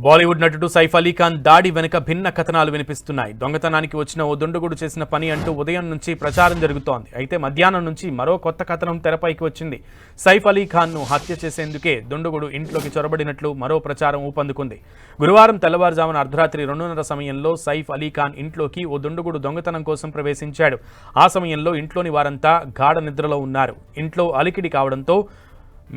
బాలీవుడ్ నటుడు సైఫ్ అలీ ఖాన్ దాడి వెనుక భిన్న కథనాలు వినిపిస్తున్నాయి. దొంగతనానికి వచ్చిన ఓ దుండగుడు చేసిన పని అంటూ ఉదయం నుంచి ప్రచారం జరుగుతోంది. అయితే మధ్యాహ్నం నుంచి మరో కొత్త కథనం తెరపైకి వచ్చింది. సైఫ్ అలీ ఖాన్ను హత్య చేసేందుకే దుండగుడు ఇంట్లోకి చొరబడినట్లు మరో ప్రచారం ఊపందుకుంది. గురువారం తెల్లవారుజామున అర్ధరాత్రి 2:30 సమయంలో సైఫ్ అలీ ఖాన్ ఇంట్లోకి ఓ దుండగుడు దొంగతనం కోసం ప్రవేశించాడు. ఆ సమయంలో ఇంట్లోని వారంతా గాఢ నిద్రలో ఉన్నారు. ఇంట్లో అలికిడి కావడంతో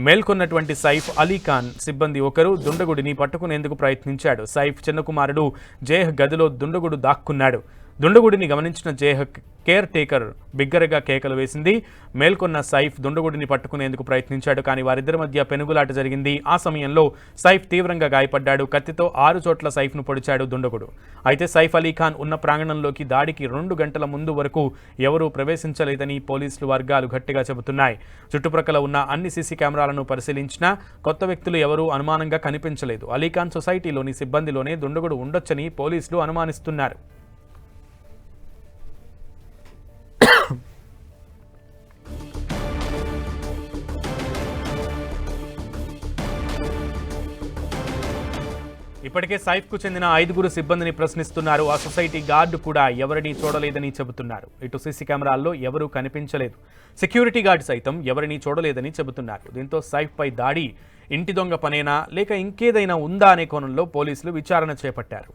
మేల్కొన్నటువంటి సైఫ్ అలీ ఖాన్ సిబ్బంది ఒకరు దుండగుడిని పట్టుకునేందుకు ప్రయత్నించాడు. సైఫ్ చిన్న కుమారుడు జేహ్ గదిలో దుండగుడు దాక్కున్నాడు. దుండగుడిని గమనించిన జేహ్ కేర్ టేకర్ బిగ్గరగా కేకలు వేసింది. మేల్కొన్న సైఫ్ దుండగుడిని పట్టుకునేందుకు ప్రయత్నించాడు. కానీ వారిద్దరి మధ్య పెనుగులాట జరిగింది. ఆ సమయంలో సైఫ్ తీవ్రంగా గాయపడ్డాడు. కత్తితో 6 చోట్ల సైఫ్ను పొడిచాడు దుండగుడు. అయితే సైఫ్ అలీ ఖాన్ ఉన్న ప్రాంగణంలోకి దాడికి 2 గంటల ముందు వరకు ఎవరూ ప్రవేశించలేదని పోలీసులు వర్గాలు గట్టిగా చెబుతున్నాయి. చుట్టుప్రక్కల ఉన్న అన్ని సీసీ కెమెరాలను పరిశీలించినా కొత్త వ్యక్తులు ఎవరూ అనుమానంగా కనిపించలేదు. అలీ ఖాన్ సొసైటీలోని సిబ్బందిలోనే దుండగుడు ఉండొచ్చని పోలీసులు అనుమానిస్తున్నారు. ఇప్పటికే సైఫ్కు చెందిన 5 సిబ్బందిని ప్రశ్నిస్తున్నారు. ఆ సొసైటీ గార్డు కూడా ఎవరిని చూడలేదని చెబుతున్నారు. ఇటు సీసీ కెమెరాల్లో ఎవరూ కనిపించలేదు. సెక్యూరిటీ గార్డు సైతం ఎవరిని చూడలేదని చెబుతున్నారు. దీంతో సైఫ్పై దాడి ఇంటి దొంగ పనేనా లేక ఇంకేదైనా ఉందా అనే కోణంలో పోలీసులు విచారణ చేపట్టారు.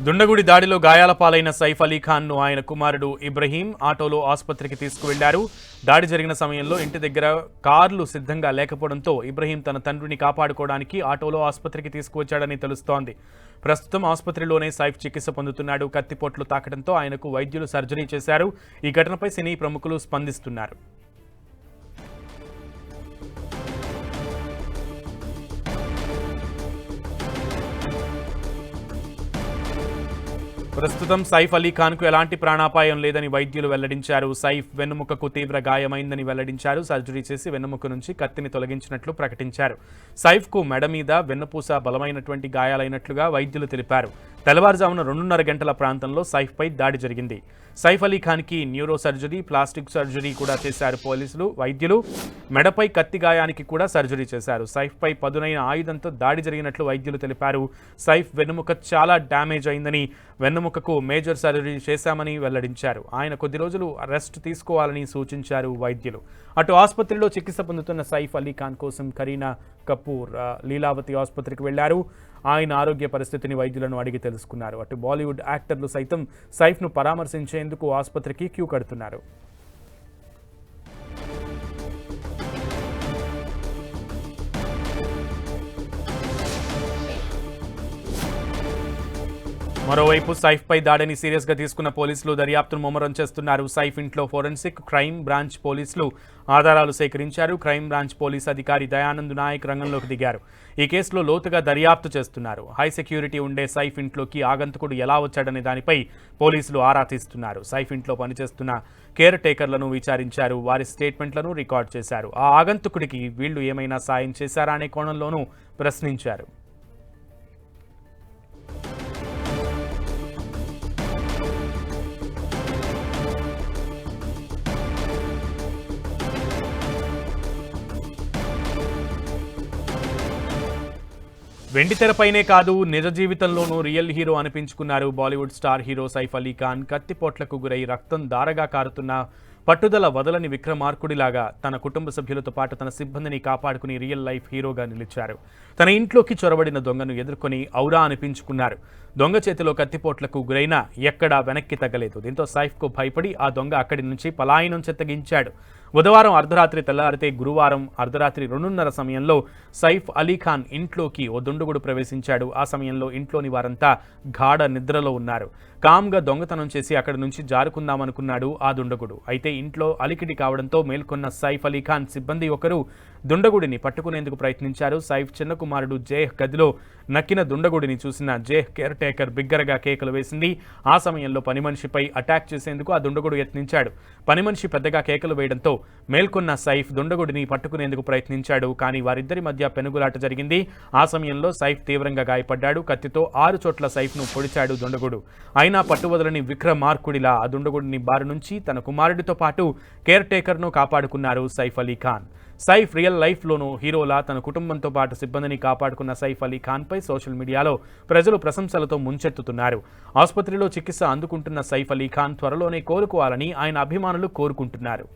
దుండగుడి దాడిలో గాయాల పాలైన సైఫ్ అలీ ఖాన్ను ఆయన కుమారుడు ఇబ్రహీం ఆటోలో ఆసుపత్రికి తీసుకువెళ్లారు. దాడి జరిగిన సమయంలో ఇంటి దగ్గర కార్లు సిద్ధంగా లేకపోవడంతో ఇబ్రహీం తన తండ్రిని కాపాడుకోవడానికి ఆటోలో ఆసుపత్రికి తీసుకువచ్చాడని తెలుస్తోంది. ప్రస్తుతం ఆసుపత్రిలోనే సైఫ్ చికిత్స పొందుతున్నాడు. కత్తిపోట్లు తాకడంతో ఆయనకు వైద్యులు సర్జరీ చేశారు. ఈ ఘటనపై సినీ ప్రముఖులు స్పందిస్తున్నారు. ప్రస్తుతం సైఫ్ అలీ ఖాన్కు ఎలాంటి ప్రాణాపాయం లేదని వైద్యులు వెల్లడించారు. సైఫ్ వెన్నుముకకు తీవ్ర గాయమైందని వెల్లడించారు. సర్జరీ చేసి వెన్నుముక నుంచి కత్తిని తొలగించినట్లు ప్రకటించారు. సైఫ్కు మెడ మీద వెన్నుపూస బలమైనటువంటి గాయాలైనట్లుగా వైద్యులు తెలిపారు. తెల్లవారుజామున 2:30 గంటల ప్రాంతంలో సైఫ్పై దాడి జరిగింది. సైఫ్ అలీ ఖాన్కి న్యూరో సర్జరీ, ప్లాస్టిక్ సర్జరీ కూడా చేశారు వైద్యులు. మెడపై కత్తి గాయానికి కూడా సర్జరీ చేశారు. సైఫ్పై పదునైన ఆయుధంతో దాడి జరిగినట్లు వైద్యులు తెలిపారు. సైఫ్ వెన్నుముక చాలా డ్యామేజ్ అయిందని, వెన్నుముకకు మేజర్ సర్జరీ చేశామని వెల్లడించారు. ఆయన కొద్ది రోజులు రెస్ట్ తీసుకోవాలని సూచించారు వైద్యులు. అటు ఆసుపత్రిలో చికిత్స పొందుతున్న సైఫ్ అలీ ఖాన్ కోసం కరీనా కపూర్ లీలావతి ఆసుపత్రికి వెళ్లారు. ఆయన ఆరోగ్య పరిస్థితిని వైద్యులను అడిగి తెలుసుకున్నారు. అటు బాలీవుడ్ యాక్టర్లు సైతం సైఫ్ను పరామర్శించేందుకు ఆసుపత్రికి క్యూ కడుతున్నారు. మరోవైపు సైఫ్పై దాడిని సీరియస్గా తీసుకున్న పోలీసులు దర్యాప్తును ముమ్మరం చేస్తున్నారు. సైఫ్ ఇంట్లో ఫోరెన్సిక్ క్రైమ్ బ్రాంచ్ పోలీసులు ఆధారాలు సేకరించారు. క్రైమ్ బ్రాంచ్ పోలీస్ అధికారి దయానంద్ నాయక్ రంగంలోకి దిగారు. ఈ కేసులో లోతుగా దర్యాప్తు చేస్తున్నారు. హై సెక్యూరిటీ ఉండే సైఫ్ ఇంట్లోకి ఆగంతకుడు ఎలా వచ్చాడనే దానిపై పోలీసులు ఆరా తీస్తున్నారు. సైఫ్ ఇంట్లో పనిచేస్తున్న కేర్ టేకర్లను విచారించారు. వారి స్టేట్మెంట్లను రికార్డ్ చేశారు. ఆ ఆగంతకుడికి వీళ్లు ఏమైనా సాయం చేశారా అనే కోణంలోనూ ప్రశ్నించారు. వెండితెరపైనే కాదు నిజ జీవితంలోనూ రియల్ హీరో అనిపించుకున్నారు బాలీవుడ్ స్టార్ హీరో సైఫ్ అలీ ఖాన్. కత్తిపోట్లకు గురై రక్తం దారగా కారుతున్న పట్టుదల వదలని విక్రమార్కుడిలాగా తన కుటుంబ సభ్యులతో పాటు తన సిబ్బందిని కాపాడుకుని రియల్ లైఫ్ హీరోగా నిలిచారు. తన ఇంట్లోకి చొరబడిన దొంగను ఎదుర్కొని ఔరా అనిపించుకున్నారు. దొంగ చేతిలో కత్తిపోట్లకు గురైనా ఎక్కడా వెనక్కి తగ్గలేదు. దీంతో సైఫ్కు భయపడి ఆ దొంగ అక్కడి నుంచి పలాయనం చెత్తగించాడు. బుధవారం అర్ధరాత్రి తెల్లారితే గురువారం అర్ధరాత్రి 2:30 సమయంలో సైఫ్ అలీ ఖాన్ ఇంట్లోకి ఓ దుండగుడు ప్రవేశించాడు. ఆ సమయంలో ఇంట్లోని వారంతా గాఢ నిద్రలో ఉన్నారు. కామ్గా దొంగతనం చేసి అక్కడి నుంచి జారుకుందామనుకున్నాడు ఆ దుండగుడు. అయితే ఇంట్లో అలికిడి కావడంతో మేల్కొన్న సైఫ్ అలీ ఖాన్ సిబ్బంది ఒకరు దుండగుడిని పట్టుకునేందుకు ప్రయత్నించారు. సైఫ్ చిన్న కుమారుడు జేహ్ గదిలో నక్కిన దుండగుడిని చూసిన జేహ్ కేర్ టేకర్ బిగ్గరగా కేకలు వేసింది. ఆ సమయంలో పని మనిషిపై అటాక్ చేసేందుకు ఆ దుండగుడు యత్నించాడు. పని మనిషి పెద్దగా కేకలు వేయడంతో మేల్కొన్న సైఫ్ దుండగుడిని పట్టుకునేందుకు ప్రయత్నించాడు. కానీ వారిద్దరి మధ్య పెనుగులాట జరిగింది. ఆ సమయంలో సైఫ్ తీవ్రంగా గాయపడ్డాడు. కత్తితో 6 చోట్ల సైఫ్ను పొడిచాడు దుండగుడు. అయినా పట్టువదలని విక్రమార్కుడిలా ఆ దుండగుడిని బారి నుంచి తన కుమారుడితో పాటు కేర్ టేకర్ను కాపాడుకున్నారు సైఫ్ అలీ ఖాన్. సైఫ్ రియల్ లైఫ్లోనూ హీరోలా తన కుటుంబంతో పాటు సిబ్బందిని కాపాడుకున్న సైఫ్ అలీ ఖాన్పై సోషల్ మీడియాలో ప్రజలు ప్రశంసలతో ముంచెత్తుతున్నారు. ఆసుపత్రిలో చికిత్స అందుకుంటున్న సైఫ్ అలీ ఖాన్ త్వరలోనే కోలుకోవాలని ఆయన అభిమానులు కోరుకుంటున్నారు.